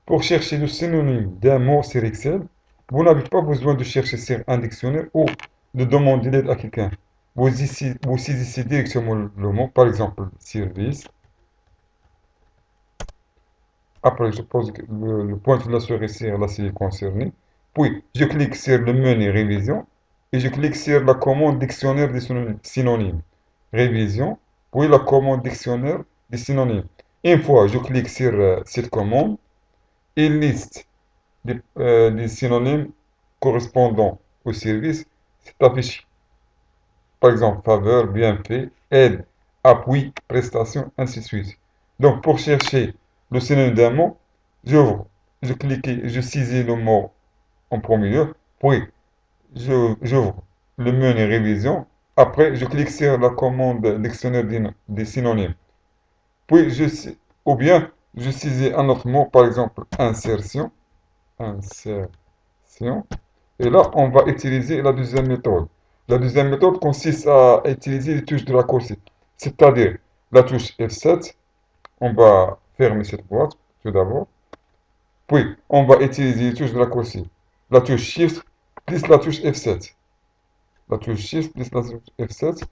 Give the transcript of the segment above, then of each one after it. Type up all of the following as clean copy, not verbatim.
Pour chercher le synonyme d'un mot sur Excel, vous n'avez pas besoin de chercher sur un dictionnaire ou de demander l'aide à quelqu'un. Vous saisissez directement le mot, par exemple, service. Après, je pose le point de la souris sur la série concernée. Puis, je clique sur le menu révision et je clique sur la commande dictionnaire des synonymes. Révision, puis la commande dictionnaire des synonymes. Une fois je clique sur cette commande, une liste des synonymes correspondant au service s'est affichée. Par exemple, faveur, bienfait, aide, appui, prestation, ainsi de suite. Donc, pour chercher le synonyme d'un mot, je saisis le mot en premier lieu, puis j'ouvre le menu révision. Après, je clique sur la commande dictionnaire des synonymes. Puis, ou bien, je saisis un autre mot, par exemple, insertion. Insertion. Et là, on va utiliser la deuxième méthode. La deuxième méthode consiste à utiliser les touches de raccourci. C'est-à-dire, la touche F7, on va fermer cette boîte, tout d'abord. Puis, on va utiliser les touches de raccourci. La touche Shift plus la touche F7. La touche Shift plus la touche F7.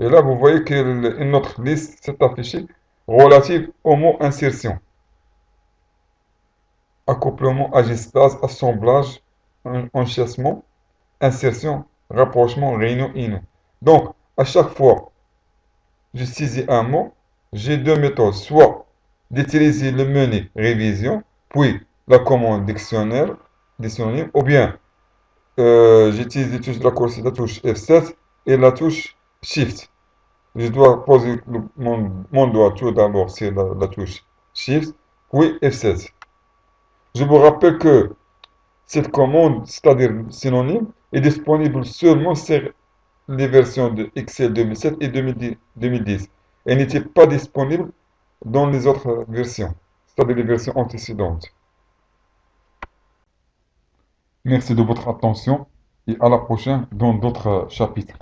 Et là, vous voyez qu'une autre liste s'est affichée relative au mot insertion. Accouplement, agistase, assemblage, enchâssement, insertion, rapprochement, réunion, union. Donc, à chaque fois je saisis un mot, j'ai deux méthodes. Soit d'utiliser le menu révision, puis la commande dictionnaire, des synonymes, ou bien j'utilise les touches de raccourci, la touche F7 et la touche Shift. Je dois poser mon doigt tout d'abord sur la touche Shift, puis F7. Je vous rappelle que cette commande, c'est-à-dire synonyme, est disponible seulement sur les versions de Excel 2007 et 2010. Elle n'était pas disponible dans les autres versions, c'est-à-dire les versions antécédentes. Merci de votre attention et à la prochaine dans d'autres chapitres.